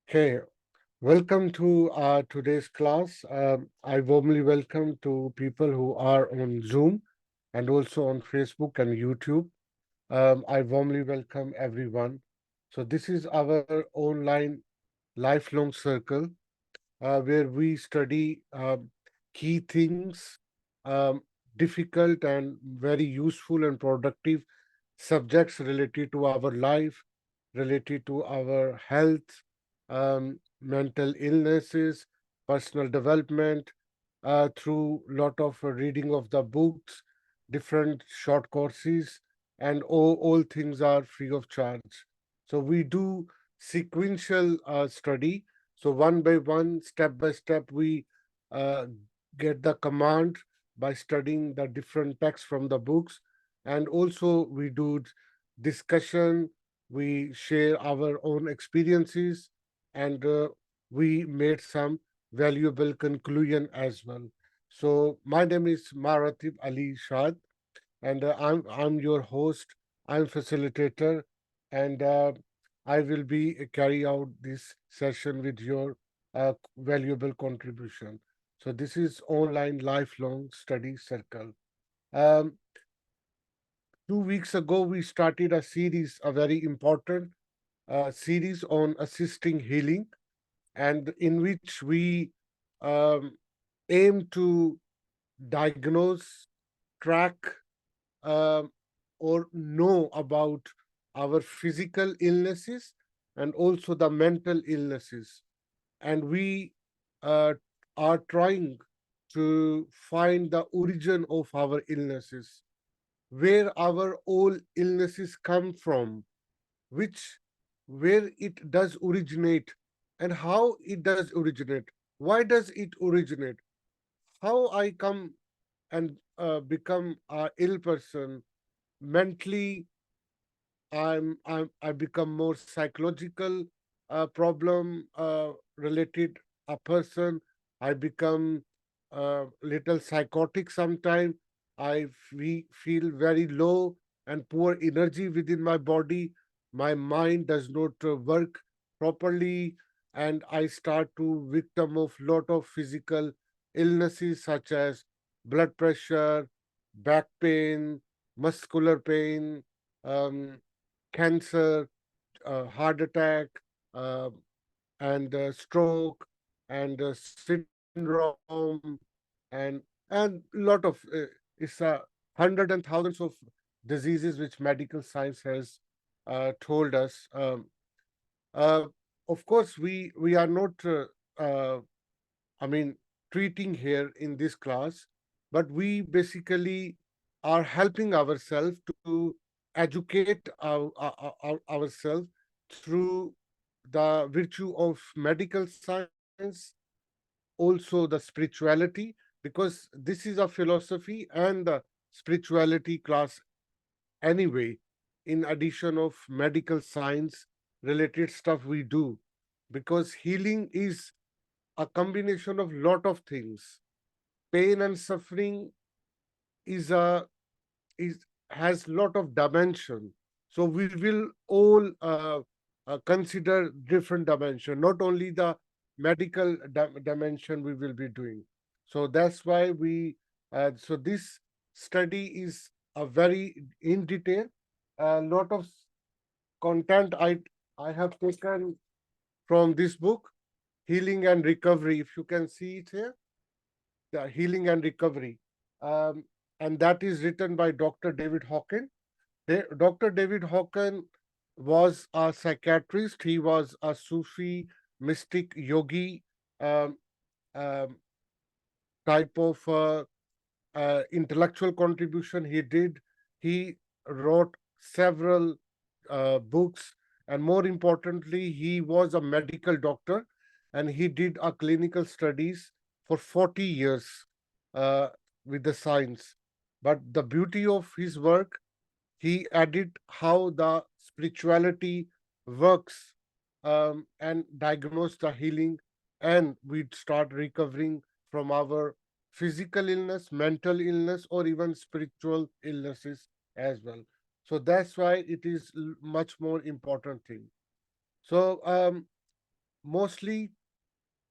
Okay, welcome to today's class. I warmly welcome to people who are on Zoom and also on Facebook and YouTube. I warmly welcome everyone. So this is our online lifelong circle where we study key things, um, difficult and very useful and productive subjects related to our life, related to our health, mental illnesses, personal development, through lot of reading of the books, different short courses, and all things are free of charge. So we do sequential study. So one by one, step by step, we uh, get the command by studying the different texts from the books, and also we do discussion. We share our own experiences, and we made some valuable conclusion as well. So my name is Maratib Ali Shad, and I'm your host. I'm facilitator, and I will be carry out this session with your valuable contribution. So this is online lifelong study circle. Um, 2 weeks ago, we started a series, a very important series on assisting healing, and in which we um, aim to diagnose, track, um, or know about our physical illnesses and also the mental illnesses. And we uh, are trying to find the origin of our illnesses, where our all illnesses come from, which where it does originate, and how it does originate. Why does it originate? How I come and become a ill person mentally. I become more psychological problem related a person. I become little psychotic sometime. Feel very low and poor energy within my body. My mind does not work properly, and I start to victim of lot of physical illnesses such as blood pressure, back pain, muscular pain, um, cancer, heart attack, uh, and stroke, and syndrome, and lot of it's hundred and thousands of diseases which medical science has told us. Uh, of course, we are not. I mean, treating here in this class, but we basically are helping ourselves to educate ourselves through the virtue of medical science, also the spirituality, because this is a philosophy and the spirituality class anyway, in addition of medical science related stuff we do, because healing is a combination of lot of things. Pain and suffering is a is has lot of dimension. So we will all consider different dimension, not only the medical dimension we will be doing. So that's why we. So this study is a very in detail. A lot of content I have taken from this book, Healing and Recovery. If you can see it here, the Healing and Recovery. Um, and that is written by Dr. David Hawkins. Dr. David Hawkins was a psychiatrist. He was a Sufi mystic yogi, um, um, type of intellectual contribution he did. He wrote several books, and more importantly, he was a medical doctor, and he did a clinical studies for 40 years uh, with the science. But the beauty of his work, he added how the spirituality works, and diagnose the healing, and we'd start recovering from our physical illness, mental illness, or even spiritual illnesses as well. So that's why it is much more important thing. So mostly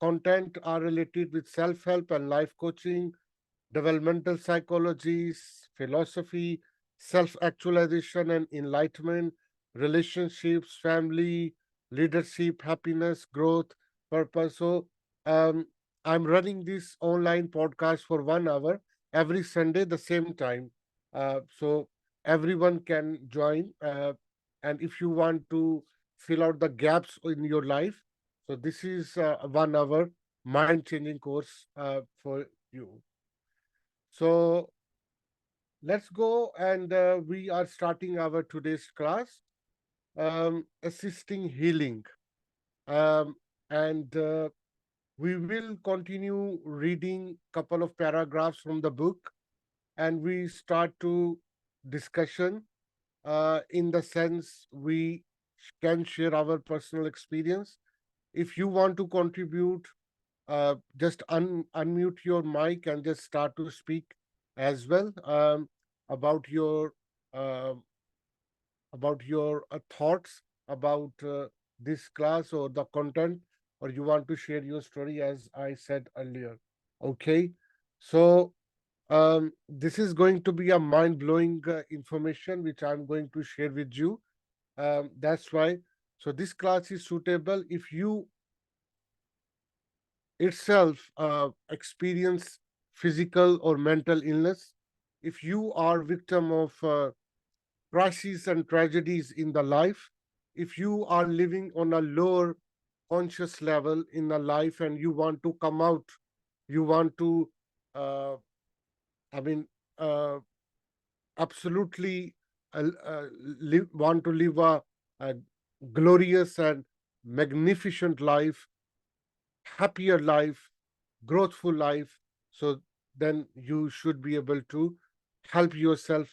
content are related with self-help and life coaching, developmental psychologies, philosophy, self-actualization and enlightenment, relationships, family, leadership, happiness, growth, purpose. So um, I'm running this online podcast for 1 hour every Sunday, the same time. So everyone can join. And if you want to fill out the gaps in your life, so this is a 1 hour mind-changing course for you. So let's go, and we are starting our today's class, assisting healing, um, and we will continue reading couple of paragraphs from the book, and we start to discussion in the sense we can share our personal experience. If you want to contribute, just unmute your mic and just start to speak as well, about your uh, thoughts about this class or the content, or you want to share your story as I said earlier. Okay, so this is going to be a mind-blowing information which I'm going to share with you. That's why. So this class is suitable if you itself experience physical or mental illness, if you are victim of crises and tragedies in the life, if you are living on a lower conscious level in the life and you want to come out, you want to, uh, I mean, uh, absolutely want to live a glorious and magnificent life, happier life, growthful life. So then you should be able to help yourself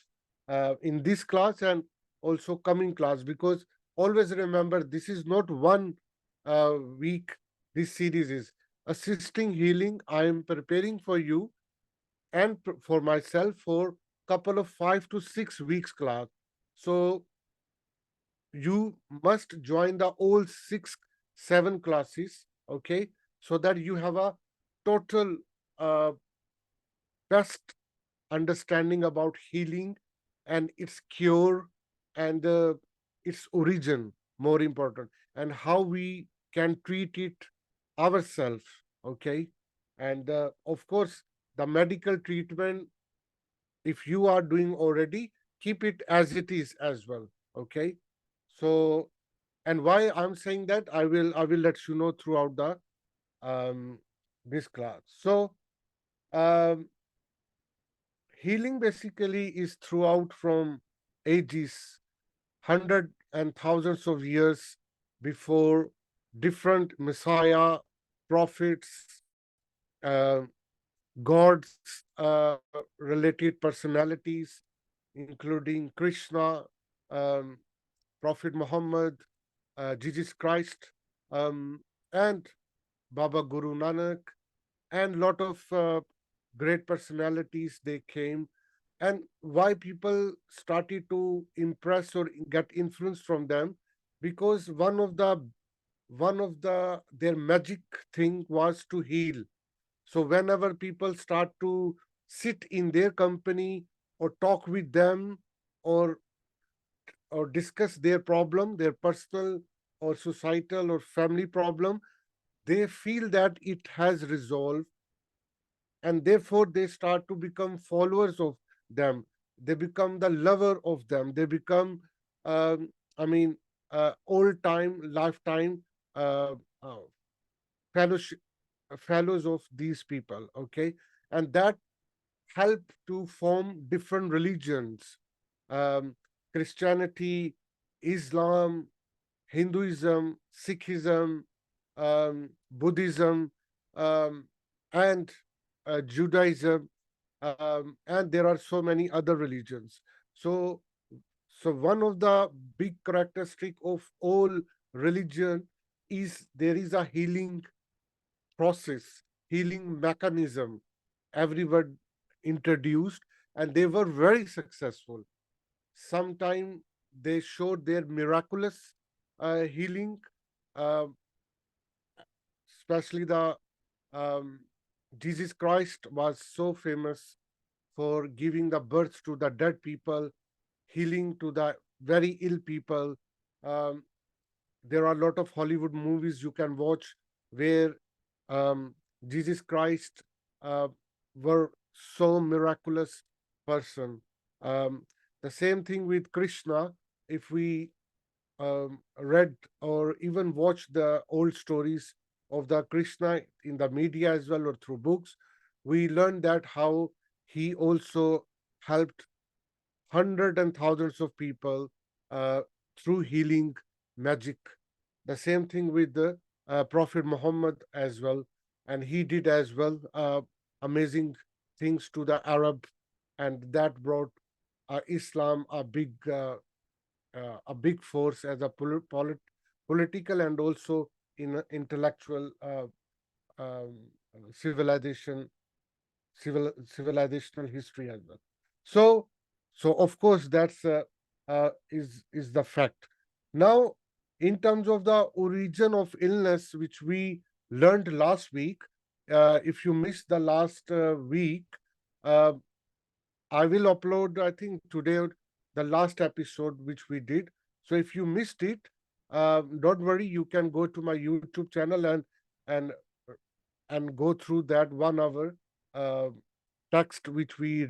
in this class and also coming class, because always remember this is not one week. This series is assisting healing. I am preparing for you and for myself for couple of 5 to 6 weeks class. So you must join the all 6, 7 classes, okay, so that you have a total uh, best understanding about healing and its cure, and its origin, more important, and how we can treat it ourselves, okay. And of course the medical treatment, if you are doing already, keep it as it is as well, okay. So, and why I'm saying that, I will let you know throughout the um this class. So um healing basically is throughout from ages, hundred and thousands of years before, different messiah, prophets, uh, gods, related personalities, including Krishna, um, Prophet Muhammad, Jesus Christ, and Baba Guru Nanak, and lot of great personalities they came. And why people started to impress or get influence from them, because one of the their magic thing was to heal. So whenever people start to sit in their company or talk with them, or discuss their problem, their personal or societal or family problem, they feel that it has resolved, and therefore they start to become followers of them. They become the lover of them. They become, I mean, old time, lifetime uh, uh, fellowship, fellows of these people. Okay, and that help to form different religions, um, Christianity, Islam, Hinduism, Sikhism, Buddhism, um, and Judaism, and there are so many other religions. So, so one of the big characteristic of all religion is there is a healing process, healing mechanism everyone introduced, and they were very successful. Sometimes they showed their miraculous healing, uh, especially the um, Jesus Christ was so famous for giving the birth to the dead people, healing to the very ill people. Um, there are a lot of Hollywood movies you can watch where um, Jesus Christ uh, were so miraculous person. Um, the same thing with Krishna. If we read or even watched the old stories of the Krishna in the media as well or through books, we learned that how he also helped hundreds and thousands of people uh, through healing magic. The same thing with the Prophet Muhammad as well, and he did as well amazing things to the Arab, and that brought Islam a big force as a political and also in intellectual um, civilization, civilizational history as well. So, so of course that's is the fact. Now, in terms of the origin of illness, which we learned last week, if you missed the last week, uh, I will upload, I think today, the last episode which we did. So if you missed it, don't worry, you can go to my YouTube channel and and go through that 1 hour uh, text which we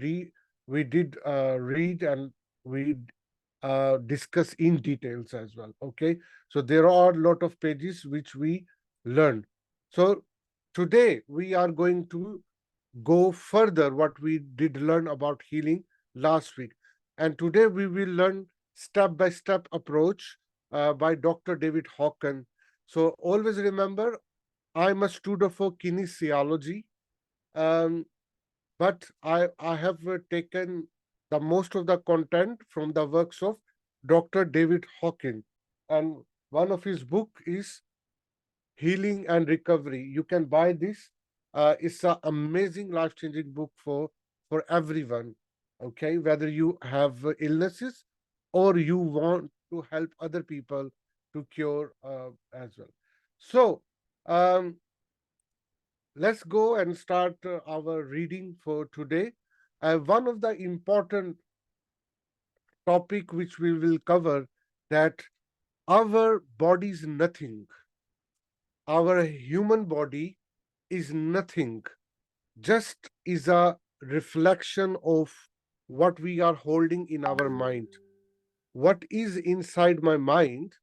did read and we discuss in details as well. Okay, so there are a lot of pages which we learned. So today we are going to go further what we did learn about healing last week. And today we will learn step by step approach by Dr. David Hawkins. So always remember, I'm a student for kinesiology, um, but I have taken the most of the content from the works of Dr. David Hawkins. And one of his book is Healing and Recovery. You can buy this. It's an amazing life-changing book for everyone. Okay, whether you have illnesses or you want to help other people to cure as well. So um, let's go and start our reading for today. One of the important topic which we will cover that our body is nothing. Our human body is nothing, just is a reflection of what we are holding in our mind. What is inside my mind,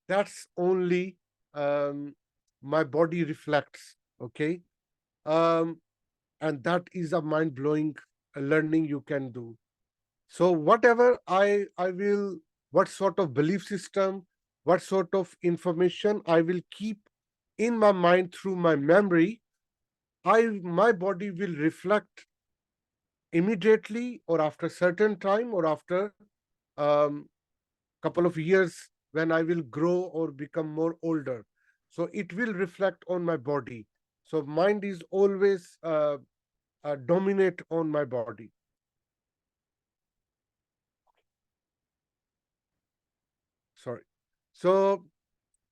that's only my body reflects. Okay. Um, and that is a mind blowing learning you can do. So whatever I will, what sort of belief system, what sort of information I will keep in my mind through my memory, I my body will reflect immediately or after certain time or after um, couple of years when I will grow or become more older. So it will reflect on my body. So mind is always dominate on my body. Sorry. So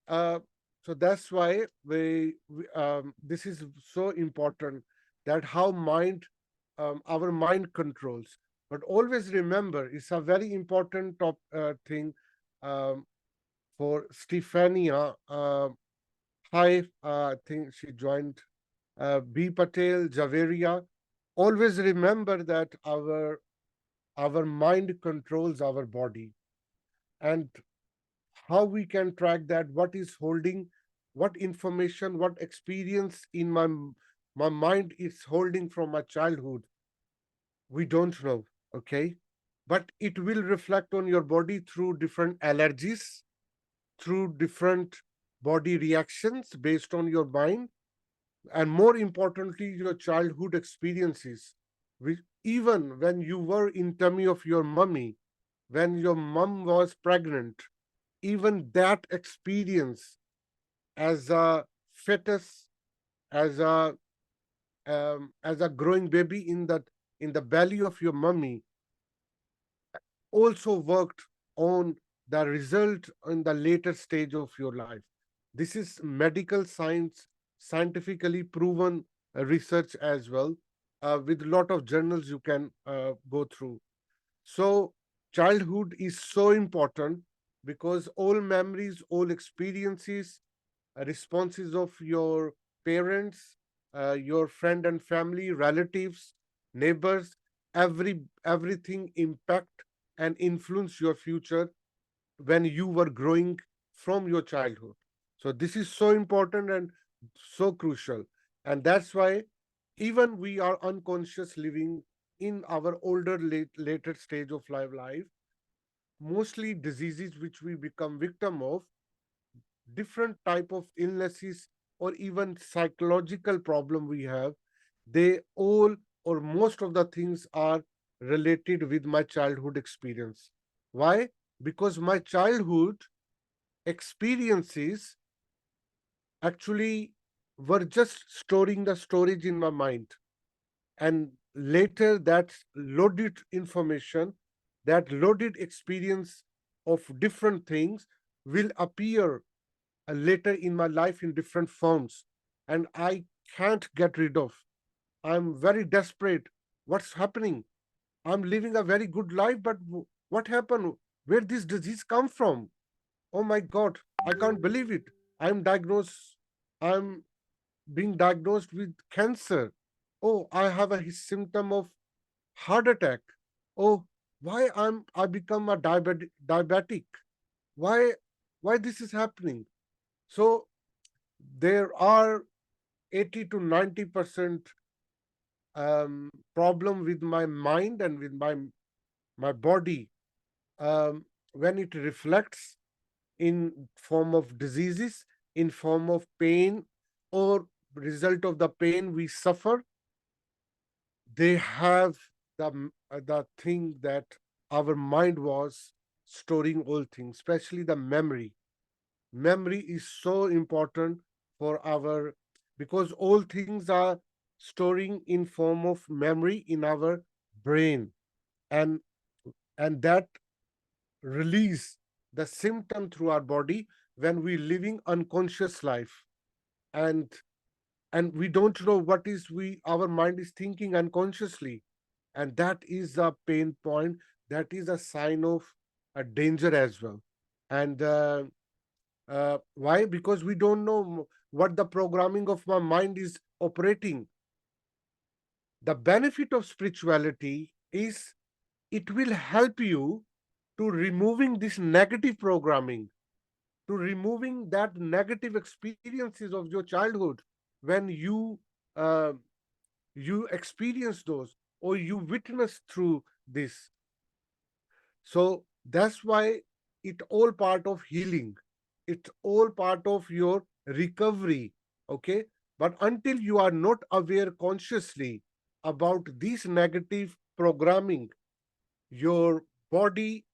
uh, so that's why this is so important that how mind our mind controls. But always remember, it's a very important thing um, for Stephania. Hi, I think she joined. B. Patel, Javeria. Always remember that our mind controls our body, and how we can track that, what is holding, what information, what experience in my mind is holding from my childhood, we don't know. Okay, but it will reflect on your body through different allergies, through different body reactions based on your mind, and more importantly your childhood experiences, which even when you were in tummy of your mummy, when your mum was pregnant, even that experience as a fetus, as a growing baby in the belly of your mummy, also worked on the result in the later stage of your life. This is medical science scientifically proven research as well, with a lot of journals you can go through. So, childhood is so important because all memories, all experiences, responses of your parents, your friend and family, relatives, neighbors, everything impact and influence your future when you were growing from your childhood. So this is so important and so crucial. And that's why even we are unconscious living in our older later stage of life, mostly diseases which we become victim of, different type of illnesses or even psychological problem we have, they all or most of the things are related with my childhood experience. Why? Because my childhood experiences actually were just storing the storage in my mind, and later that loaded information, that loaded experience of different things will appear later in my life in different forms, and I can't get rid of. I'm very desperate. What's happening? I'm living a very good life, but what happened? Where this disease come from? Oh my God, I can't believe it. I'm diagnosed. I'm being diagnosed with cancer. Oh, I have a symptom of heart attack. Oh, why I become a diabetic? Why why this is happening? So there are 80 to 90% problem with my mind and with my body, when it reflects in form of diseases, in form of pain, or result of the pain we suffer. They have the thing that our mind was storing all things, especially the memory. Memory is so important for our, because all things are storing in form of memory in our brain, and that release the symptom through our body when we living unconscious life, and we don't know what is we our mind is thinking unconsciously, and that is a pain point, that is a sign of a danger as well. And why? Because we don't know what the programming of my mind is operating. The benefit of spirituality is it will help you to removing this negative programming, to removing that negative experiences of your childhood when uh, you experience those or you witness through this. So that's why it all part of healing. It's all part of your recovery. Okay. But until you are not aware consciously about this negative programming, your body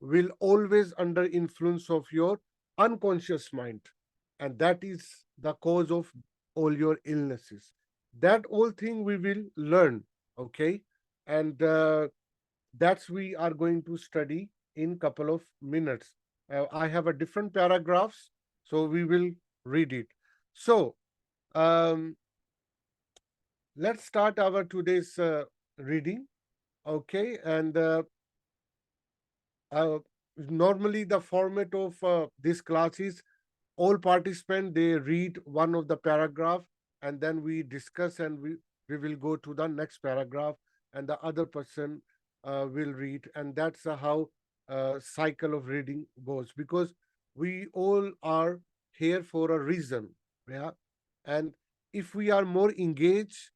will always under influence of your unconscious mind. And that is the cause of all your illnesses. That whole thing we will learn. Okay. And that's we are going to study in couple of minutes. I have a different paragraphs, so we will read it. So um, let's start our today's reading. Okay, and uh, normally the format of this class is all participants they read one of the paragraph, and then we discuss, and we will go to the next paragraph, and the other person will read, and that's how cycle of reading goes, because we all are here for a reason. Yeah. And if we are more engaged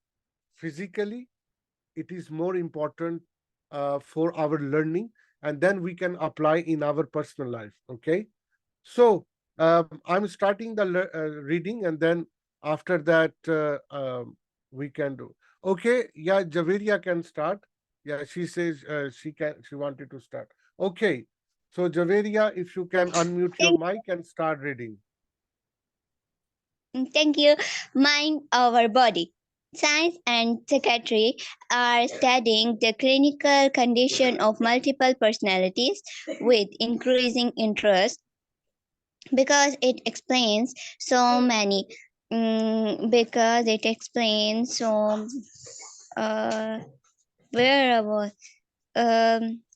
physically, it is more important for our learning, and then we can apply in our personal life. Okay. So I'm starting the reading, and then after that we can do. Okay, yeah, Javeria can start. Yeah, she says she wanted to start. Okay, so Javeria, if you can unmute your mic and start reading. Thank you. Mind over body. Science and psychiatry are studying the clinical condition of multiple personalities with increasing interest because it explains so many because it explains so uh, where I was.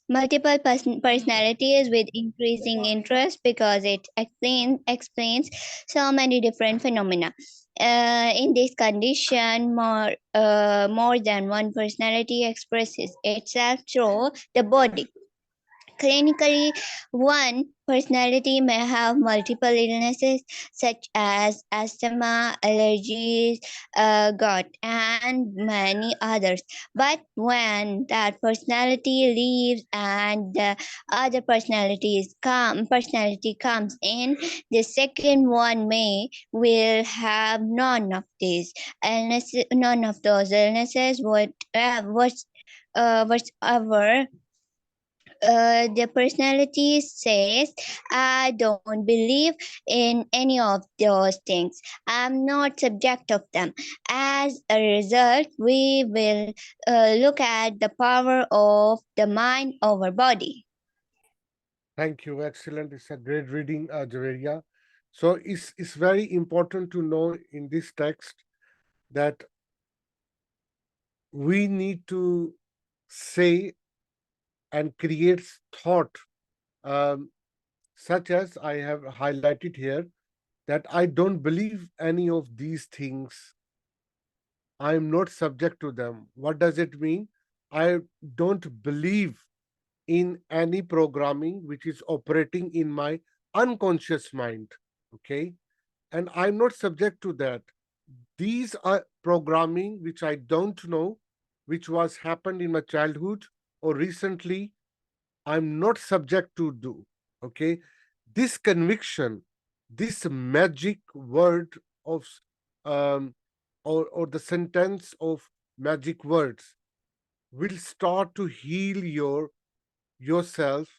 Multiple personalities with increasing interest because it explains so many different phenomena. In this condition, more than one personality expresses itself through the body. Clinically, one personality may have multiple illnesses such as asthma, allergies, gout, and many others. But when that personality leaves and the other personality comes in, the second one may will have none of these illnesses, none of those illnesses, whatever the personality says, I don't believe in any of those things. I'm not subject of them. As a result, we will look at the power of the mind over body. Thank you. Excellent. It's a great reading, Javeria. So it's very important to know in this text that we need to say and create thought, um, such as I have highlighted here, that I don't believe any of these things. I am not subject to them. What does it mean? I don't believe in any programming which is operating in my unconscious mind. Okay. And I'm not subject to that. These are programming which I don't know, which was happened in my childhood or recently. I'm not subject to do. Okay. This conviction, this magic word of um, or the sentence of magic words will start to heal yourself,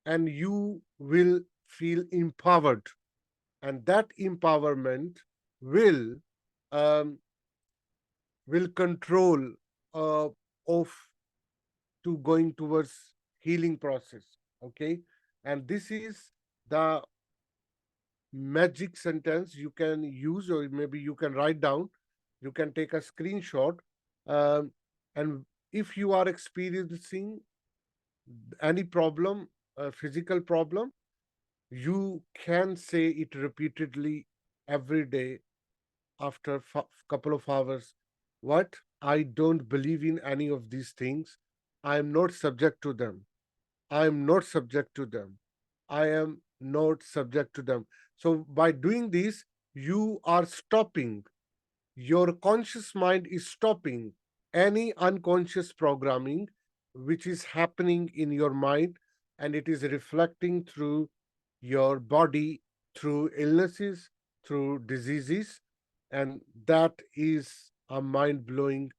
and you will feel empowered, and that empowerment will um, control of to going towards healing process. Okay. And this is the magic sentence you can use, or maybe you can write down, you can take a screenshot, um, and if you are experiencing any problem, a physical problem, you can say it repeatedly every day after couple of hours. What? I don't believe in any of these things. I am not subject to them. I am not subject to them. I am not subject to them. So by doing this, you are stopping, your conscious mind is stopping any unconscious programming which is happening in your mind, and it is reflecting through your body, through illnesses, through diseases. And that is a mind blowing,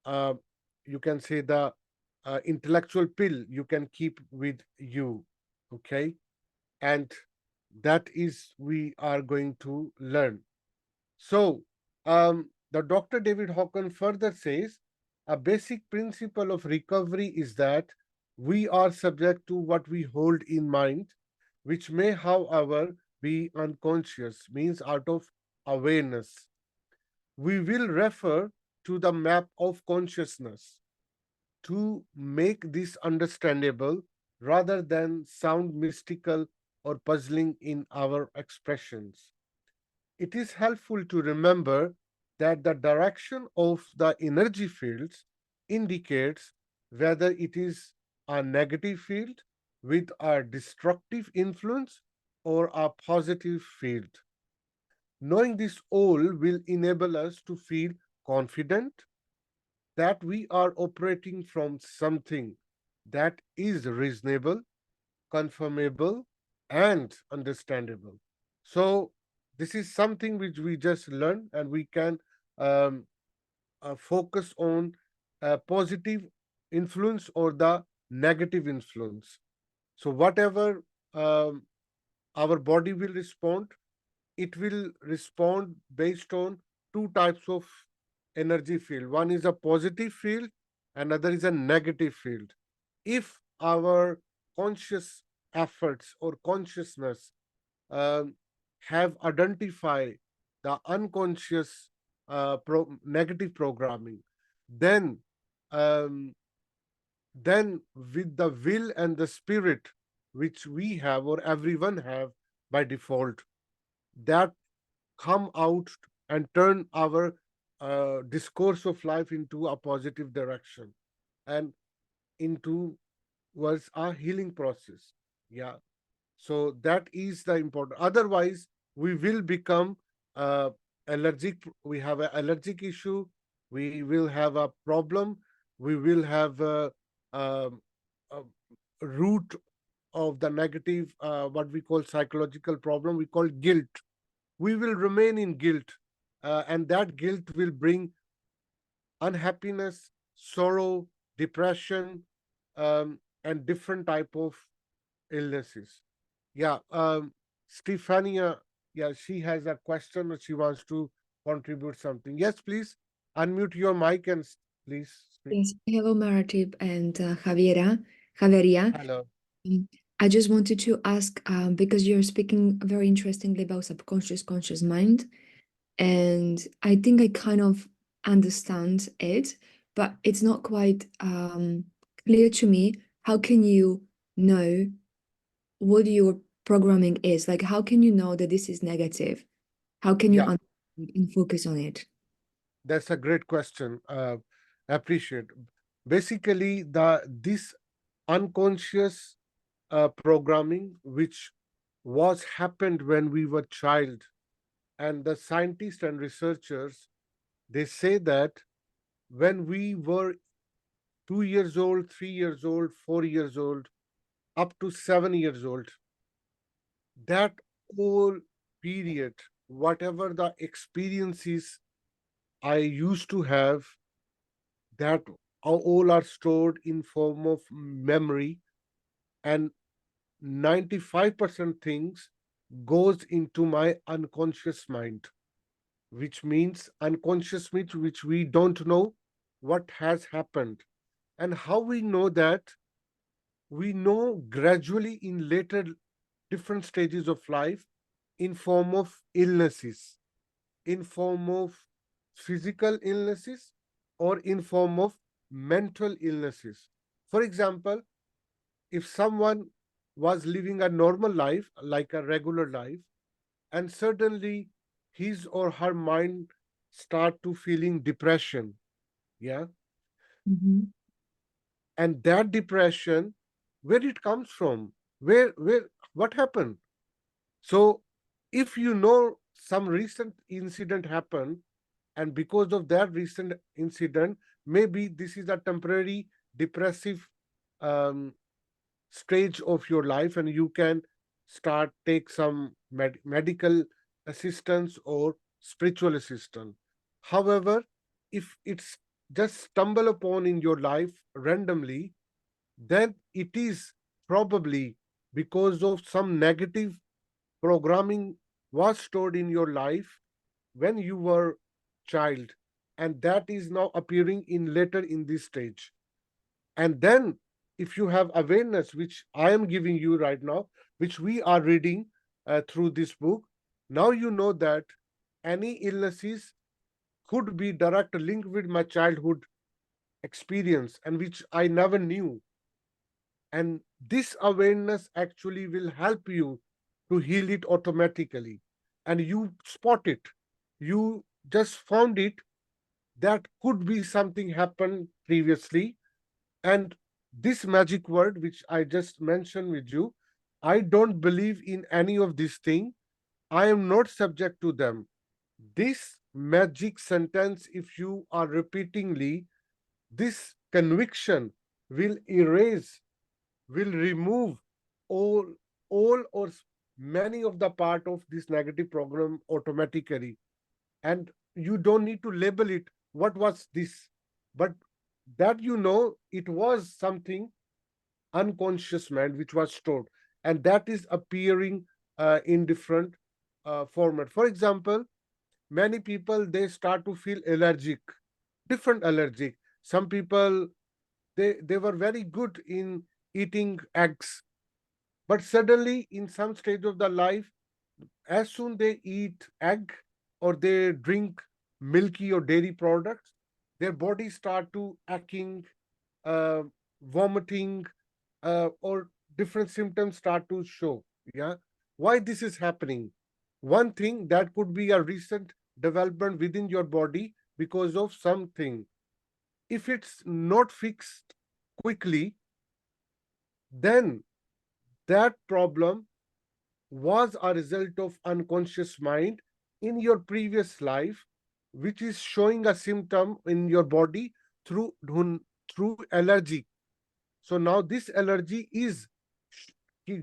uh, you can say, the intellectual pill you can keep with you. Okay. And that is we are going to learn. So, the Dr. David Hawkins further says a basic principle of recovery is that we are subject to what we hold in mind, which may, however, be unconscious, means out of awareness. We will refer to the map of consciousness to make this understandable rather than sound mystical or puzzling in our expressions. It is helpful to remember that the direction of the energy fields indicates whether it is a negative field with a destructive influence or a positive field. Knowing this all will enable us to feel confident that we are operating from something that is reasonable, confirmable, and understandable. So, this is something which we just learned, and we can um, focus on positive influence or the negative influence. So, whatever our body will respond, it will respond based on two types of energy field. One is a positive field, another is a negative field. If our conscious efforts or consciousness um, have identified the unconscious negative programming, then um, then with the will and the spirit which we have or everyone have by default, that come out and turn our discourse of life into a positive direction and into was a healing process. Yeah. So that is the important. Otherwise, we will become uh, allergic. We have an allergic issue. We will have a problem. We will have a root of the negative, what we call psychological problem. We call guilt. We will remain in guilt, and that guilt will bring unhappiness, sorrow, depression, and different type of illnesses. Yeah, Stefania, yeah, she has a question or she wants to contribute something. Yes, please unmute your mic and please speak. Yes, hello Maratib and Javeria. Hello. Um, I just wanted to ask because you're speaking very interestingly about subconscious, conscious mind, and I think I kind of understand it, but it's not quite clear to me. How can you know what your programming is? Like, how can you know that this is negative? How can you Yeah, understand and focus on it? that's a great question. Appreciate. Basically, the this unconscious programming which was happened when we were child, and the scientists and researchers, they say that when we were 2 years old, 3 years old, 4 years old, up to 7 years old, that whole period, whatever the experiences I used to have, that all are stored in form of memory, and 95% things goes into my unconscious mind, which means unconscious means which we don't know what has happened. And how we know that? We know gradually in later different stages of life, in form of illnesses, in form of physical illnesses, or in form of mental illnesses. For example, if someone was living a normal life, like a regular life, and suddenly his or her mind start to feeling depression, yeah, Mhm. and that depression, where it comes from, where what happened? So if you know some recent incident happened, and because of that recent incident, maybe this is a temporary depressive um, stage of your life, and you can start take some medical assistance or spiritual assistance. However, if it's just stumble upon in your life randomly, then it is probably because of some negative programming was stored in your life when you were child, and that is now appearing in later in this stage. And then if you have awareness, which I am giving you right now, which we are reading through this book, now you know that any illnesses could be direct linked with my childhood experience and which I never knew. And this awareness actually will help you to heal it automatically. And you spot it. You just found it, that could be something happened previously. And this magic word, which I just mentioned with you, I don't believe in any of these things. I am not subject to them. This magic sentence, if you are repeatingly, this conviction will erase, will remove all or many of the part of this negative program automatically. And you don't need to label it what was this, but that it was something unconscious mind which was stored, and that is appearing in different format. For example, many people, they start to feel allergic, different allergic. Some people, they were very good in eating eggs, but suddenly in some stage of their life, as soon they eat egg, or they drink milky or dairy products, their bodies start to aching, uh, vomiting, or different symptoms start to show. Yeah, why this is happening? One thing that could be a recent development within your body because of something. If it's not fixed quickly, then that problem was a result of unconscious mind in your previous life, which is showing a symptom in your body through through allergy. So now this allergy is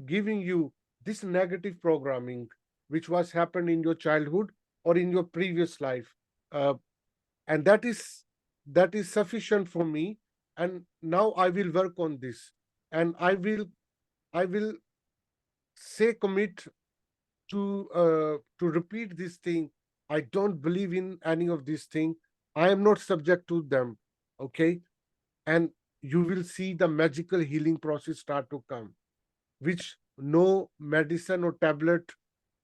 giving you this negative programming, which was happened in your childhood or in your previous life, uh, and that is sufficient for me. And now I will work on this, and I will say commit to repeat this thing. I don't believe in any of these things. I am not subject to them. Okay, and you will see the magical healing process start to come, which no medicine or tablet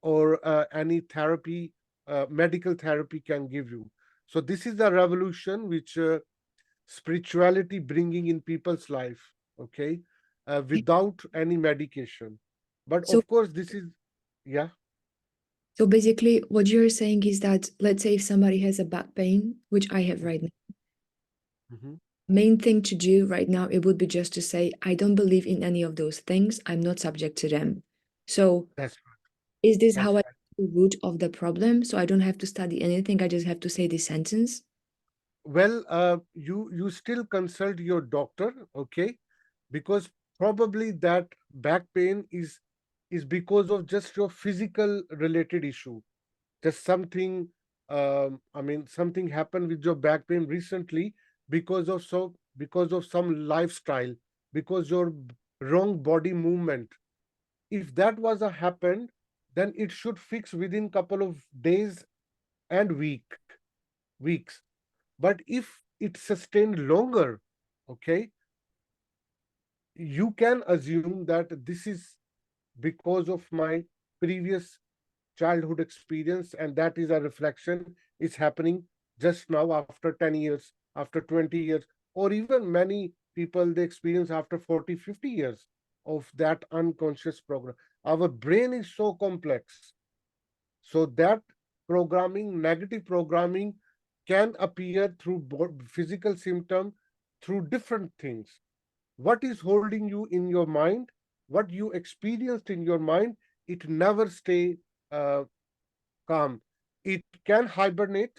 or any therapy, medical therapy can give you. So this is the revolution which spirituality bringing in people's life. Okay, without any medication. But So, of course, this is, yeah. so basically, what you're saying is that, let's say if somebody has a back pain, which I have right now, Mhm. main thing to do right now, it would be just to say, I don't believe in any of those things. I'm not subject to them. So That's is this that's how I right. the root of the problem? So I don't have to study anything. I just have to say this sentence. Well, you still consult your doctor, okay? Because probably that back pain is because of just your physical related issue. Just something, I mean, something happened with your back pain recently because of some lifestyle, because your wrong body movement. If that was a happened, then it should fix within couple of days and weeks. But if it sustained longer, okay, you can assume that this is because of my previous childhood experience, and that is a reflection is happening just now after 10 years, after 20 years, or even many people they experience after 40, 50 years of that unconscious program. Our brain is so complex. So that programming, negative programming, can appear through physical symptom, through different things. What is holding you in your mind, what you experienced in your mind, it never stay uh, calm. It can hibernate,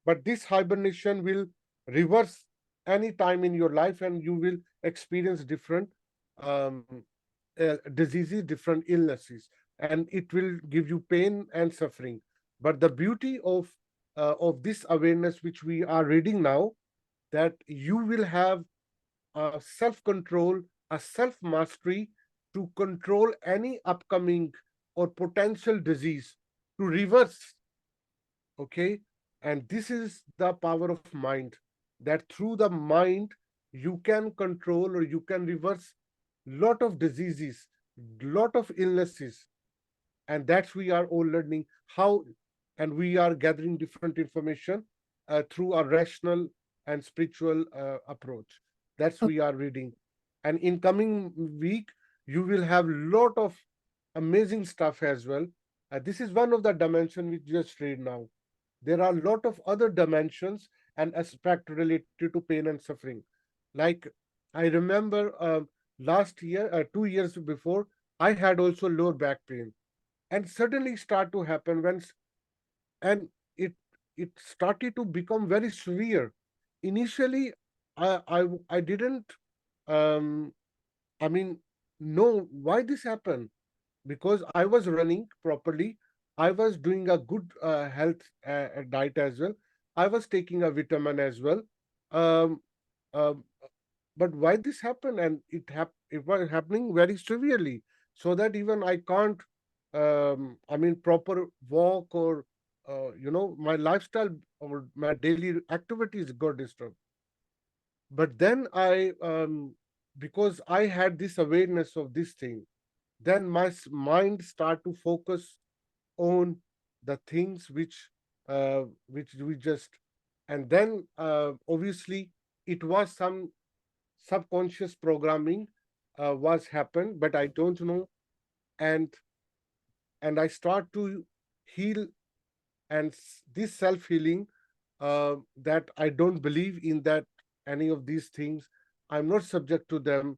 but this hibernation will reverse any time in your life, and you will experience different um, diseases, different illnesses, and it will give you pain and suffering. But the beauty of this awareness which we are reading now, that you will have a self control, a self mastery to control any upcoming or potential disease, to reverse. Okay, and this is the power of mind, that through the mind you can control or you can reverse lot of diseases, lot of illnesses. And that's we are all learning how, and we are gathering different information through a rational and spiritual approach. That's Oh, we are reading. And in coming week you will have lot of amazing stuff as well. This is one of the dimension we just read now. There are a lot of other dimensions and aspect related to pain and suffering. Like, I remember last year, 2 years before, I had also lower back pain, and suddenly start to happen and it it started to become very severe. Initially, I didn't um I mean know why this happened, because I was running properly. I was doing a good health diet as well. I was taking a vitamin as well. Um, um, but why this happened? And it was happening very severely, so that even I can't, I mean, proper walk or, my lifestyle or my daily activities got disturbed. But then because I had this awareness of this thing, then my mind start to focus on the things which which we just, and then obviously it was some subconscious programming was happened, but I don't know. And I start to heal, and this self healing, that I don't believe in that any of these things. I'm not subject to them.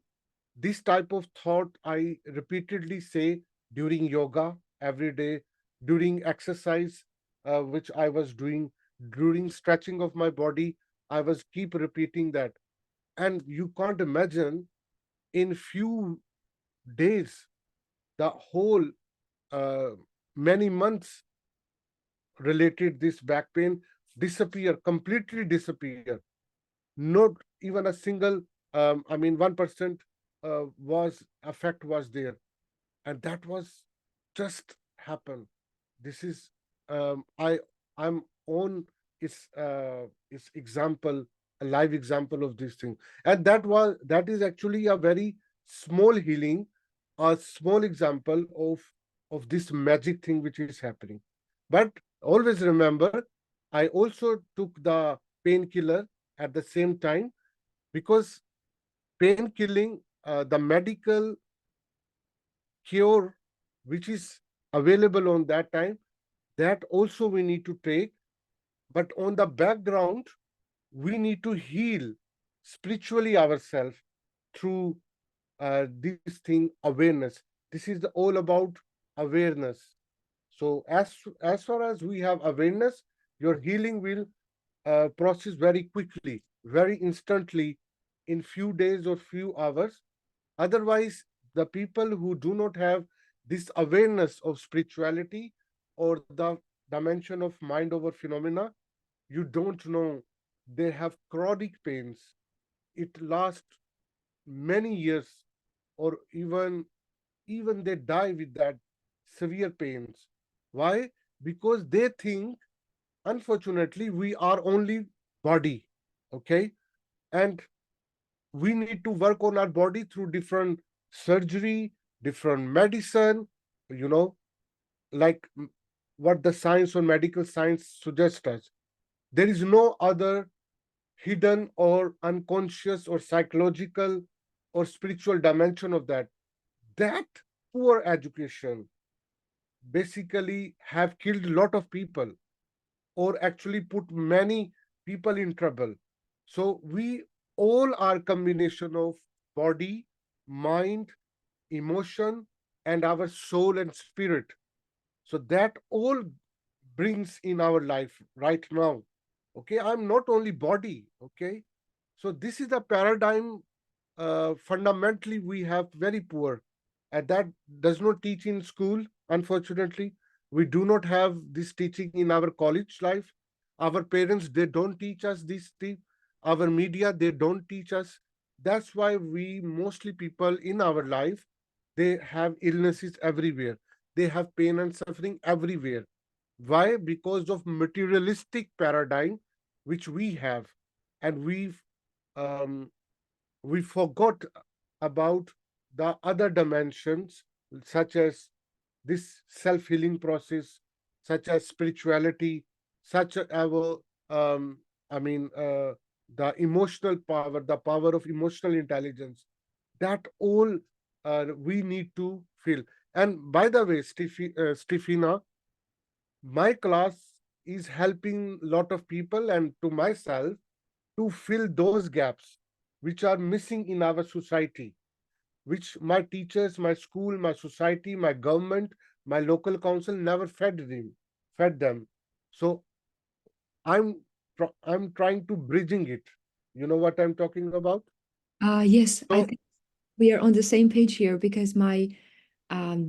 This type of thought I repeatedly say during yoga every day, during exercise, which I was doing, during stretching of my body. I was keep repeating that, and you can't imagine, in few days, the whole uh, many months related this back pain disappear, completely disappear. Not even a single, 1% was effect was there, and that was just happen. This is, I'm on its example, a live example of this thing. And that is actually a very small healing, a small example of this magic thing which is happening. But always remember, I also took the painkiller at the same time, because pain killing, the medical cure which is available on that time, that also we need to take. But on the background, we need to heal spiritually ourselves through this thing, awareness. This is all about awareness. So as far as we have awareness, your healing will process very quickly, very instantly, in few days or few hours. Otherwise, the people who do not have this awareness of spirituality or the dimension of mind over phenomena, you don't know, they have chronic pains. It lasts many years, or even they die with that severe pains. Why? Because they think, unfortunately, we are only body. Okay. And we need to work on our body through different surgery, different medicine, you know, like what the science or medical science suggests us. There is no other hidden or unconscious or psychological or spiritual dimension of that. That poor education basically have killed a lot of people, or actually put many people in trouble. So we all are combination of body, mind, emotion, and our soul and spirit. So that all brings in our life right now. Okay, I'm not only body. Okay, so this is the paradigm, fundamentally we have very poor, and that does not teach in school. Unfortunately, we do not have this teaching in our college life. Our parents, they don't teach us this thing. Our media, they don't teach us. That's why we, mostly people in our life, they have illnesses everywhere, they have pain and suffering everywhere. Why? Because of materialistic paradigm which we have, and um, we forgot about the other dimensions, such as this self-healing process, such as spirituality, such as our, um, I mean, the emotional power, the power of emotional intelligence. That all we need to feel. And by the way, Stefina, my class is helping a lot of people and to myself to fill those gaps which are missing in our society, which my teachers, my school, my society, my government, my local council never fed them. So I'm trying to bridging it. You know what I'm talking about? Yes, I So think we are on the same page here because my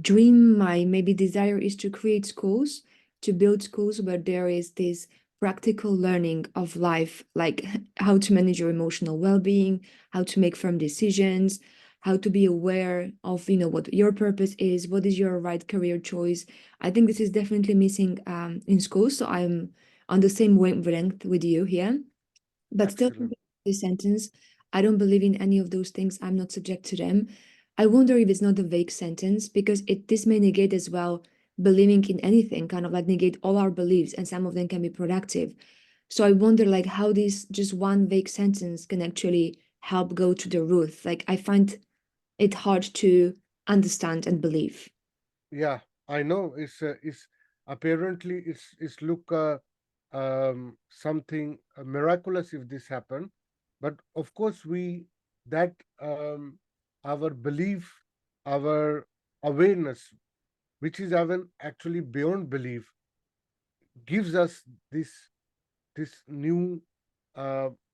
dream, my maybe desire is to create schools, to build schools where there is this practical learning of life, like how to manage your emotional well-being, how to make firm decisions, how to be aware of, what your purpose is, what is your right career choice. I think this is definitely missing in schools. So I'm on the same wavelength with you here. But still, excellent. this sentence, I don't believe in any of those things. I'm not subject to them. I wonder if it's not a vague sentence because this may negate as well believing in anything, kind of like negate all our beliefs, and some of them can be productive. So I wonder like how this just one vague sentence can actually help go to the root. Like I find it hard to understand and believe. Yeah, I know. It's apparently it's look something miraculous if this happen, but of course we that our belief, our awareness, which is even actually beyond belief, gives us this new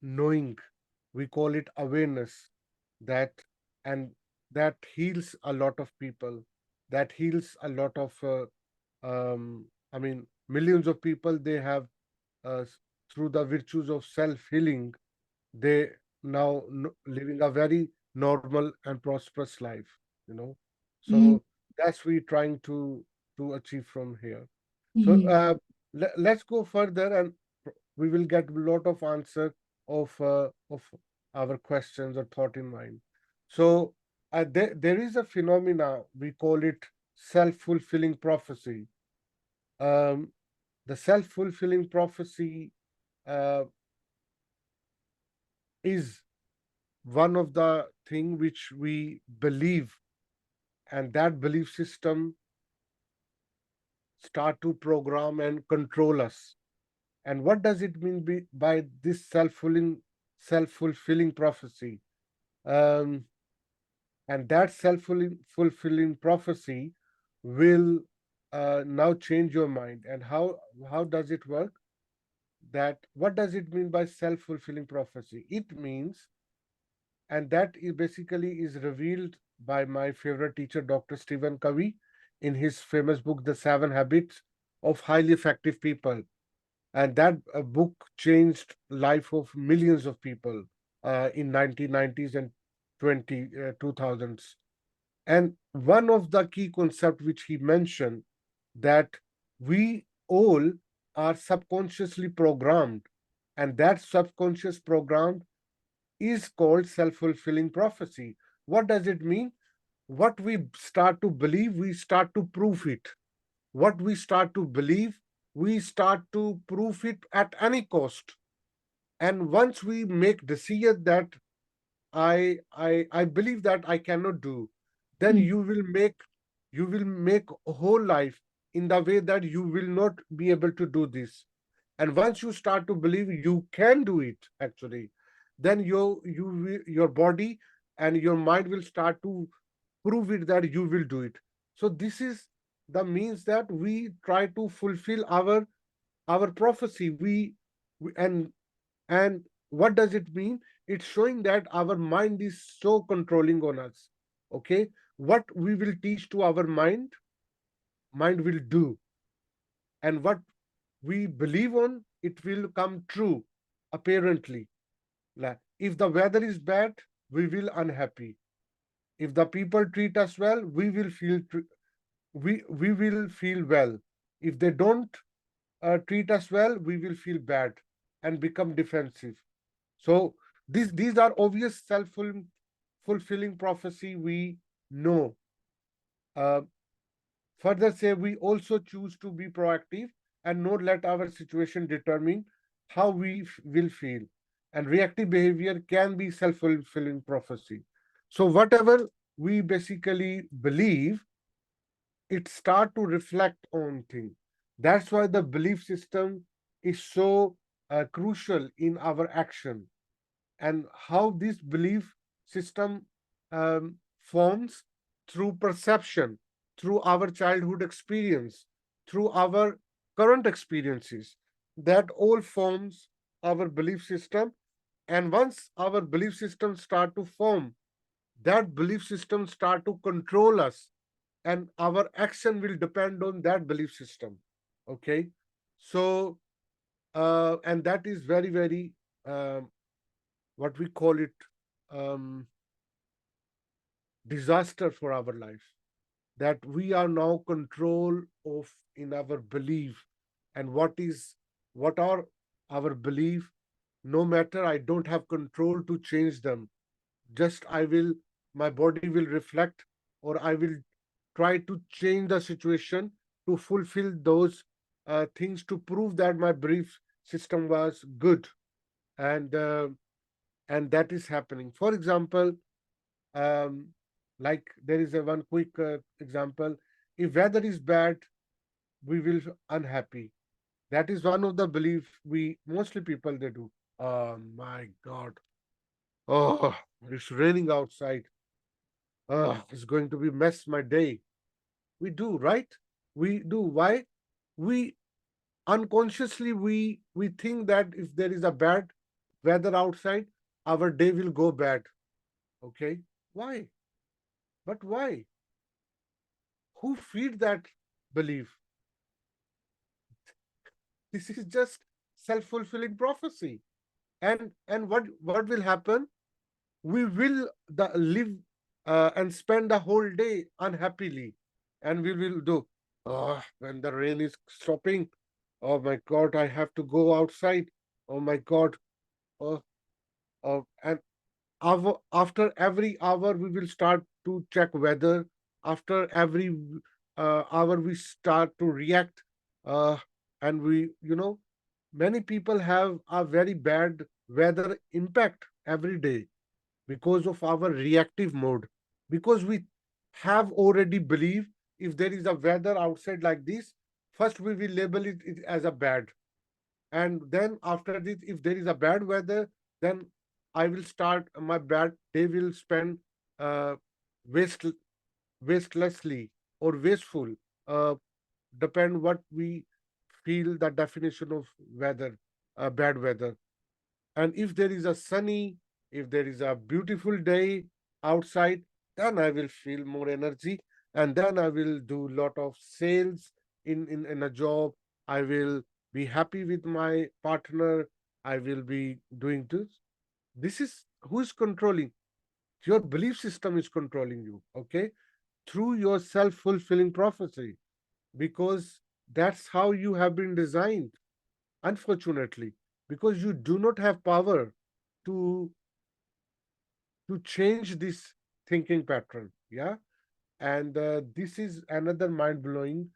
knowing. We call it awareness, that and that heals a lot of people, that heals a lot of I mean millions of people. They have through the virtues of self healing, they now living a very normal and prosperous life, you know. Mm-hmm. So that's we trying to achieve from here. So Mm-hmm. let's go further, and we will get a lot of answer of our questions or thought in mind. So there is a phenomena, we call it self-fulfilling prophecy. Um, the self-fulfilling prophecy uh, is one of the thing which we believe, and that belief system start to program and control us. And what does it mean by this self-fulfilling prophecy? Um, and that self-fulfilling prophecy will now change your mind. And how does it work? That what does it mean by self-fulfilling prophecy? It means, and that is basically is revealed by my favorite teacher, Dr. Stephen Covey, in his famous book, The 7 Habits of Highly Effective People. And that book changed life of millions of people in 1990s and 2000s. And one of the key concept which he mentioned, that we all are subconsciously programmed, and that subconscious program is called self-fulfilling prophecy. What does it mean? What we start to believe, we start to prove it. What we start to believe, we start to prove it at any cost. And once we make decision that I believe that I cannot do, then you will make a whole life in the way that you will not be able to do this. And once you start to believe you can do it, actually, then your body and your mind will start to prove it that you will do it. So this is the means that we try to fulfill our prophecy. We and what does it mean? It's showing that our mind is so controlling on us. Okay, what we will teach to our mind will do, and what we believe on, it will come true. Apparently, if the weather is bad, we will unhappy. If the people treat us well, we will feel well. If they don't treat us well, we will feel bad and become defensive. So these are obvious self-fulfilling prophecy we know. Uh, Further say, we also choose to be proactive and not let our situation determine how we will feel. And reactive behavior can be self-fulfilling prophecy. So whatever we basically believe, it start to reflect on things. That's why the belief system is so crucial in our action, and how this belief system forms through perception, through our childhood experience, through our current experiences. That all forms our belief system. And once our belief system start to form, that belief system start to control us, and our action will depend on that belief system. Okay, so and that is very very what we call it, um, disaster for our life, that we are now control of in our belief. And what are our belief? No matter, I don't have control to change them. Just I will, my body will reflect, or I will try to change the situation to fulfill those things to prove that my belief system was good, and uh, and that is happening. For example, um, like there is a one quick example: if weather is bad, we will unhappy. That is one of the belief we mostly people they do. Oh my God! Oh, it's raining outside. Oh, it's going to be mess my day. We do, right? We do. Why? We unconsciously we think that if there is a bad weather outside, our day will go bad. Okay? Why? But why? Who feed that belief? This is just self-fulfilling prophecy. And what will happen? We will live and spend the whole day unhappily, and we will do. Oh, when the rain is stopping, oh my God, I have to go outside. Oh my God. Oh, and after every hour, we will start to check weather. After every hour, we start to react. Uh, and many people have a very bad weather impact every day because of our reactive mode. Because we have already believed if there is a weather outside like this, first we will label it as a bad, and then after this if there is a bad weather, then I will start my bad day will spend uh, waste wastelessly or wasteful, uh, depend what we feel the definition of weather, bad weather. And if there is a sunny, if there is a beautiful day outside, then I will feel more energy, and then I will do lot of sales in a job. I will be happy with my partner. I will be doing this. This is who is controlling. Your belief system is controlling you, okay? Through your self-fulfilling prophecy, because that's how you have been designed, unfortunately, because you do not have power to change this thinking pattern. Yeah. And this is another mind-blowing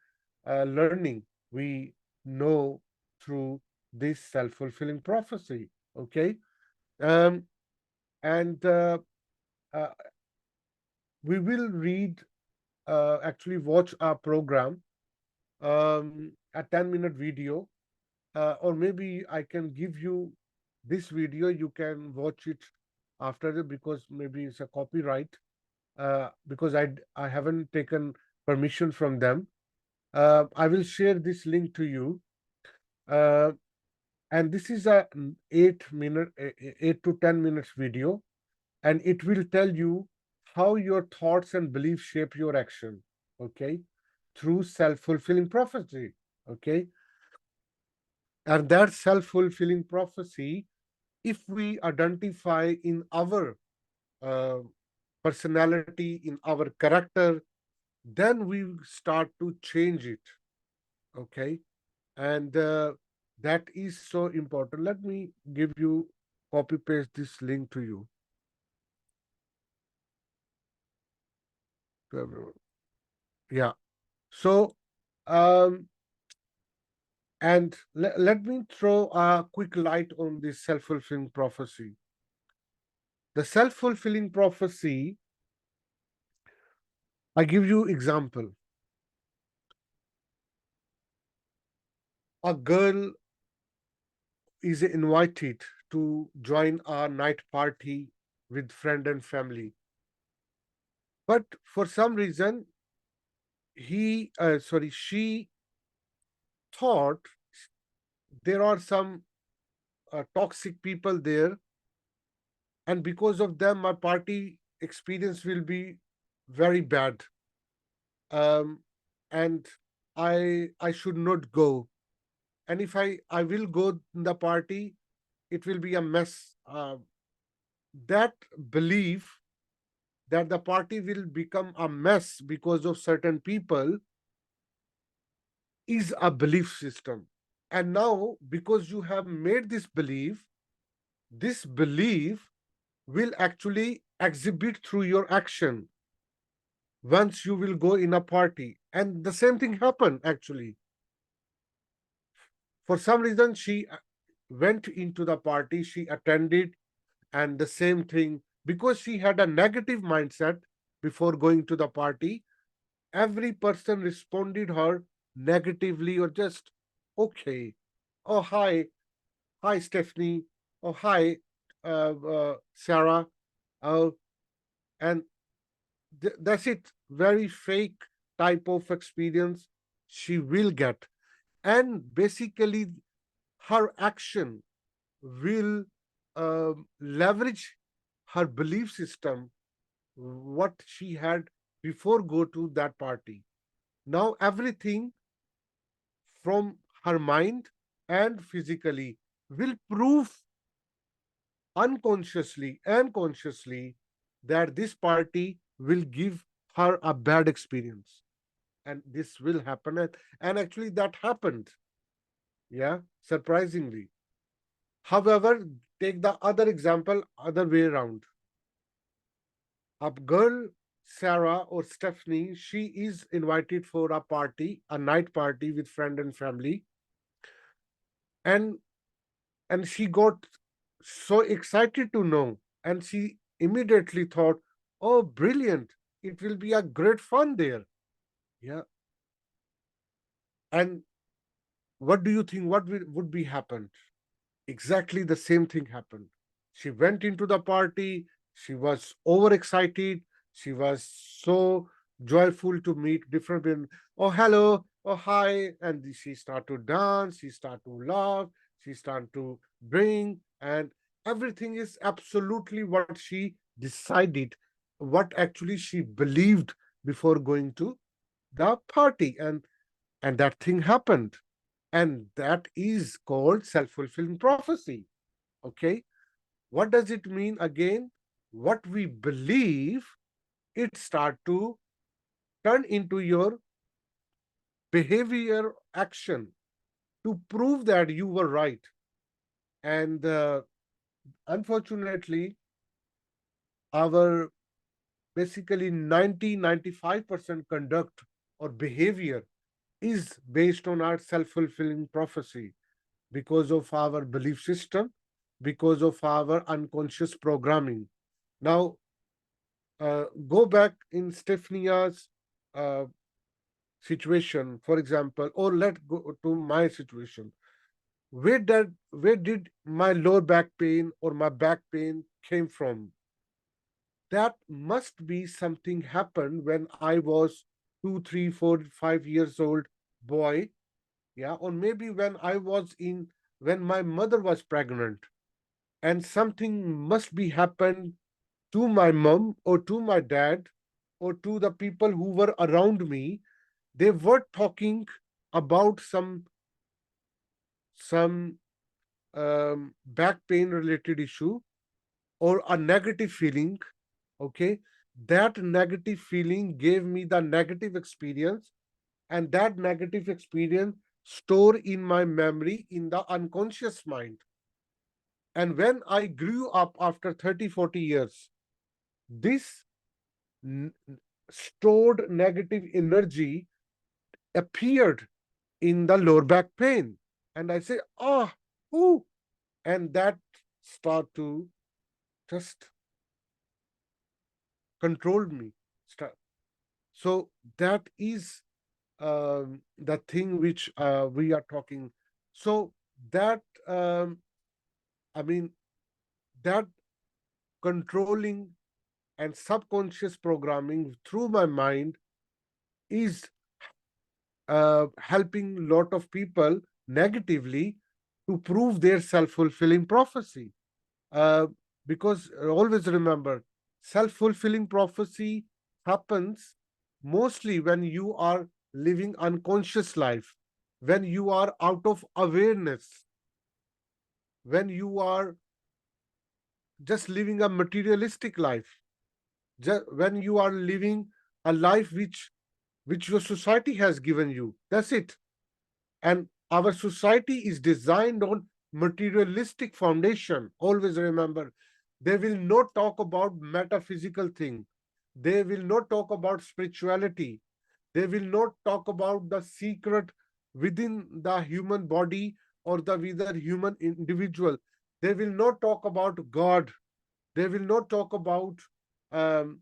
learning we know through this self-fulfilling prophecy. Okay. um, and uh, we will read, actually watch our program, a 10-minute video, or maybe I can give you this video. You can watch it after it, because maybe it's a copyright, because I haven't taken permission from them. I will share this link to you. Uh, and this is a 8 minute, 8 to 10 minutes video, and it will tell you how your thoughts and beliefs shape your action. Okay, through self-fulfilling prophecy. Okay, and that self-fulfilling prophecy, if we identify in our uh, personality, in our character, then we start to change it. Okay, and that is so important. Let me give you, copy paste this link to you, to everyone. Yeah. So um and let me throw a quick light on this self-fulfilling prophecy. The self-fulfilling prophecy, I give you example. A girl is invited to join a night party with friend and family, but for some reason she thought there are some toxic people there, and because of them my party experience will be very bad, um, and I should not go. And if I will go in the party, it will be a mess. That belief that the party will become a mess because of certain people is a belief system. And now, because you have made this belief will actually exhibit through your action. once you will go in a party. And the same thing happened actually. For some reason, she went into the party, she attended, and the same thing, because she had a negative mindset before going to the party, every person responded her negatively or just okay. Oh, hi, Stephanie. Oh, hi, Sarah. Oh, and that's it. Very fake type of experience she will get. And basically, her action will leverage her belief system, what she had before go to that party. Now everything from her mind and physically will prove unconsciously and consciously that this party will give her a bad experience, and this will happen. And actually that happened, yeah, surprisingly. However, take the other example, other way around. A girl, Sarah or Stephanie, she is invited for a party, a night party with friend and family, and she got so excited to know, and she immediately thought, "Oh, brilliant! It will be a great fun there." Yeah, and what do you think? What would be happened? Exactly the same thing happened. She went into the party, she was overexcited, she was so joyful to meet different people. Oh, hello, oh, hi. And she started to dance, she started to laugh, she started to bring, and everything is absolutely what she decided, what actually she believed before going to the party. And that thing happened. And that is called self-fulfilling prophecy. Okay, what does it mean again? What we believe, it start to turn into your behavior action to prove that you were right. And unfortunately, our basically 90-95% conduct or behavior is based on our self-fulfilling prophecy, because of our belief system, because of our unconscious programming. Now, go back in Stephania's uh, situation, for example, or let go to my situation. Where did my lower back pain or my back pain came from? That must be something happened when I was 2, 3, 4, 5 years old boy, yeah, or maybe when my mother was pregnant, and something must be happened to my mom or to my dad or to the people who were around me. They were talking about some back pain related issue or a negative feeling. Okay, that negative feeling gave me the negative experience, and that negative experience store in my memory in the unconscious mind. And when I grew up after 30, 40 years, this n- stored negative energy appeared in the lower back pain. And I say, ah, ooh, and that start to just control me. So that is the thing which we are talking. So that, I mean, that controlling and subconscious programming through my mind is helping lot of people negatively to prove their self-fulfilling prophecy. Uh, because always remember, self-fulfilling prophecy happens mostly when you are living unconscious life, when you are out of awareness, when you are just living a materialistic life, when you are living a life which your society has given you. That's it. And our society is designed on materialistic foundation. Always remember, they will not talk about metaphysical thing. They will not talk about spirituality. They will not talk about the secret within the human body or the within human individual. They will not talk about God. They will not talk about, um,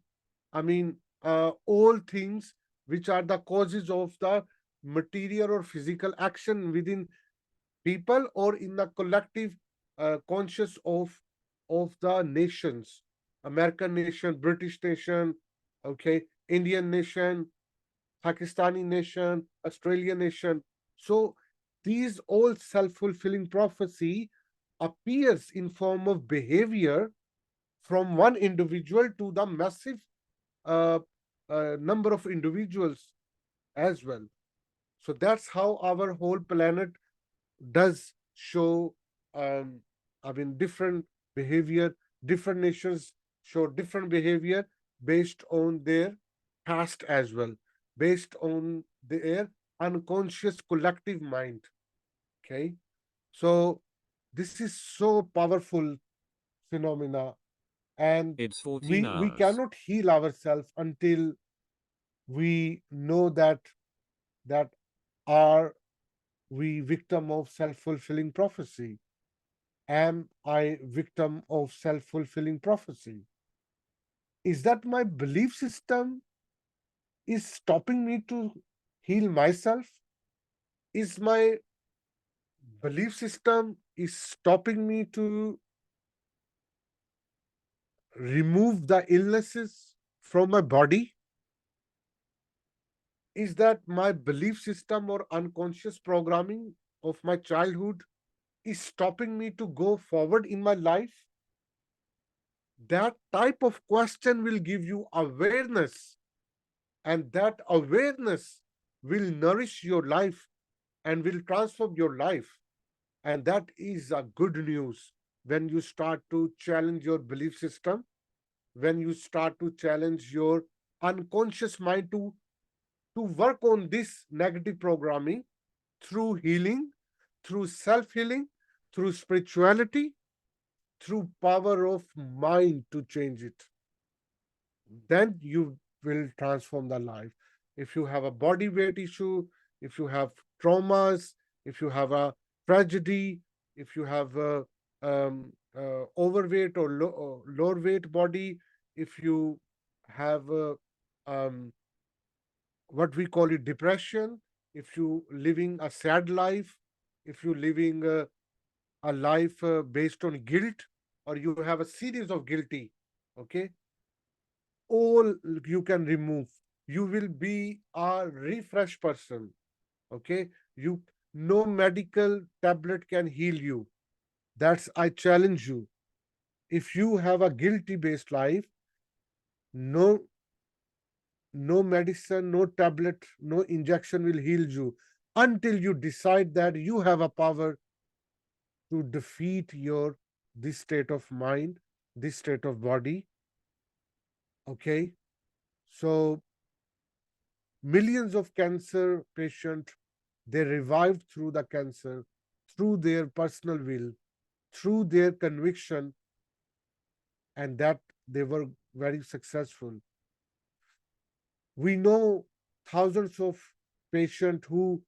all things which are the causes of the material or physical action within people or in the collective conscious of the nations. American nation, British nation, okay, Indian nation, Pakistani nation, Australian nation. So these all self-fulfilling prophecy appears in form of behavior from one individual to the massive uh, number of individuals as well. So that's how our whole planet does show, different behavior. Different nations show different behavior based on their past as well, based on their unconscious collective mind. Okay, so this is so powerful phenomena, and It's 14 we hours. cannot heal ourselves until we know that are we victim of self-fulfilling prophecy. Am I victim of self-fulfilling prophecy? Is that my belief system is stopping me to heal myself? Is my belief system is stopping me to remove the illnesses from my body? Is that my belief system or unconscious programming of my childhood is stopping me to go forward in my life? That type of question will give you awareness, and that awareness will nourish your life and will transform your life. And that is a good news when you start to challenge your belief system, when you start to challenge your unconscious mind to work on this negative programming through healing, through self-healing, through spirituality, through power of mind to change it. Then you will transform the life. If you have a body weight issue, if you have traumas, if you have a tragedy, if you have a overweight or lower weight body, if you have what we call it depression, if you living a sad life, if you living a life based on guilt, or you have a series of guilty, okay, all you can remove. You will be a refreshed person. Okay, you, no medical tablet can heal you. That's, I challenge you. If you have a guilty based life, no, no medicine, no tablet, no injection will heal you until you decide that you have a power to defeat your this state of mind, this state of body. Okay, so millions of cancer patients, they revived through the cancer, through their personal will, through their conviction, and that they were very successful. We know thousands of patients who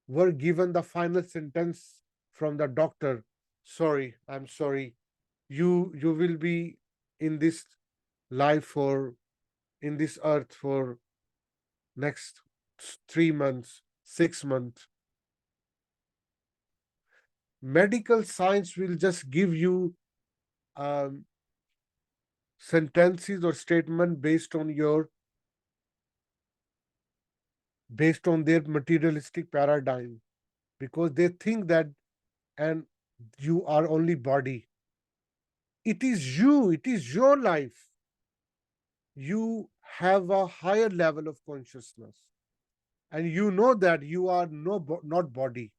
were given the final sentence from the doctor. Sorry, I'm sorry. You will be in this life for, in this earth for next 3 months, 6 months. Medical science will just give you um, sentences or statement based on their materialistic paradigm, because they think that, and you are only body. It is you, it is your life. You have a higher level of consciousness, and you know that you are not body.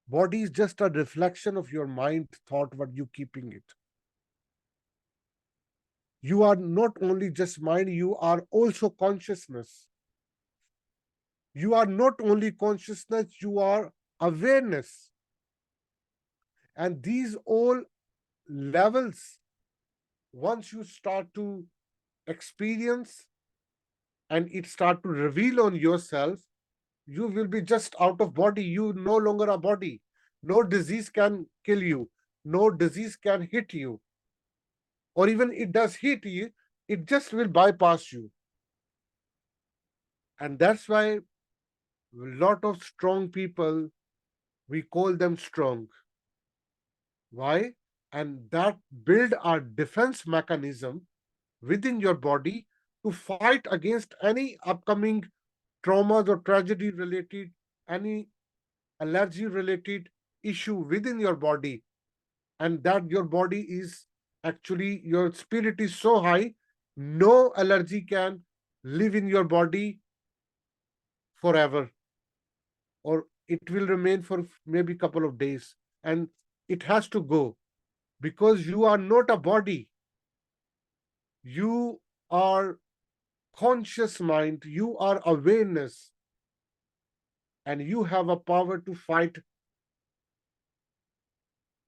Body is just a reflection of your mind thought, what you keeping it. You are not only just mind, you are also consciousness. You are not only consciousness, you are awareness. And these all levels, once you start to experience and it start to reveal on yourself, you will be just out of body. You no longer a body. No disease can kill you. No disease can hit you. Or even it does hit you, it just will bypass you. And that's why a lot of strong people, we call them strong. Why? And that build a defense mechanism within your body to fight against any upcoming traumas or tragedy related, any allergy related issue within your body. And that your body is actually, your spirit is so high, no allergy can live in your body forever, or it will remain for maybe a couple of days, and it has to go, because you are not a body. You are conscious mind, you are awareness, and you have a power to fight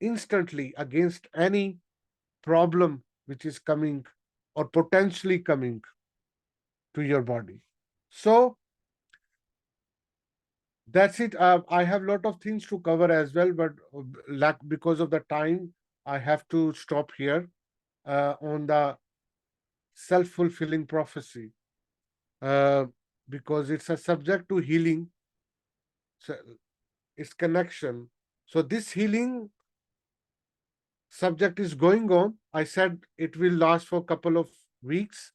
instantly against any problem which is coming or potentially coming to your body. So that's it. I have a lot of things to cover as well, but because of the time, I have to stop here on the self-fulfilling prophecy, uh, because it's a subject to healing, so its connection. So this healing subject is going on. I said it will last for a couple of weeks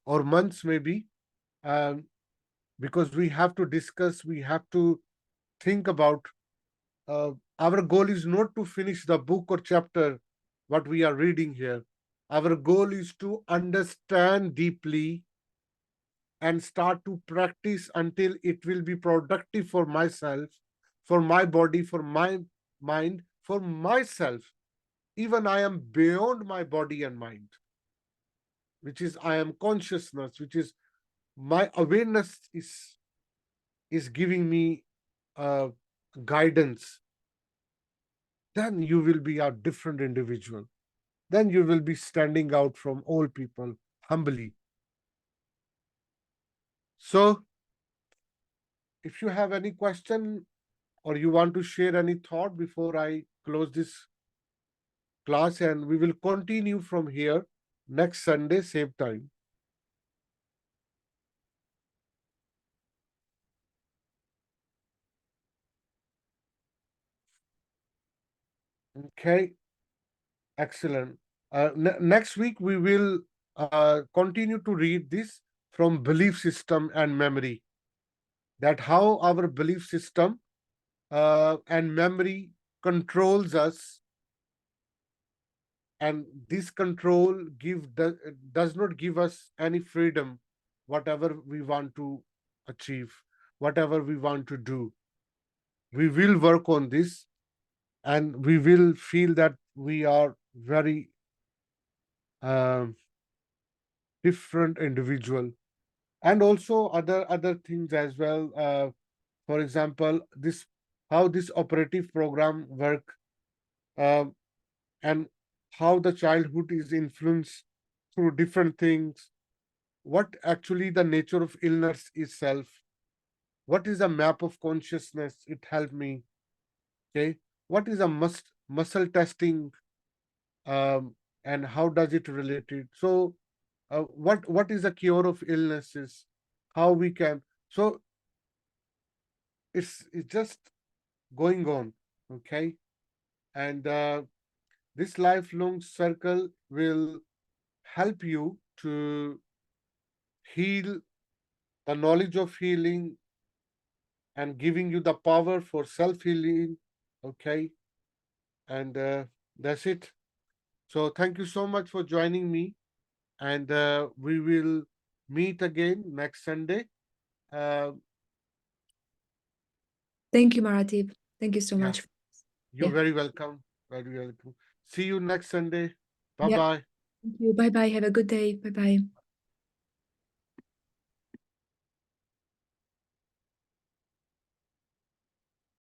or months maybe, um, because we have to discuss, we have to think about. Our goal is not to finish the book or chapter what we are reading here. Our goal is to understand deeply and start to practice until it will be productive for myself, for my body, for my mind, for myself. Even I am beyond my body and mind, which is I am consciousness, which is my awareness is giving me uh, guidance. Then you will be a different individual. Then you will be standing out from all people humbly. So, if you have any question or you want to share any thought before I close this class, and we will continue from here next Sunday, same time. Okay, excellent. Next week, we will continue to read this from belief system and memory, that how our belief system and memory controls us, and this control does not give us any freedom, whatever we want to achieve, whatever we want to do. We will work on this, and we will feel that we are very um, different individual, and also other things as well. For example, this how this operative program work, um, and how the childhood is influenced through different things, what actually the nature of illness itself, what is a map of consciousness, it helped me. Okay, what is a muscle testing, and how does it relate it? So what is the cure of illnesses, how we can, so it's just going on. Okay, and this lifelong circle will help you to heal, the knowledge of healing, and giving you the power for self-healing. Okay, and that's it. So thank you so much for joining me, and we will meet again next Sunday. uh, Thank you, Maratib. Thank you so yeah, much. you're Yeah. very welcome, very welcome. See you next Sunday. Bye Yeah. bye. Thank you. Bye bye. Have a good day. Bye bye.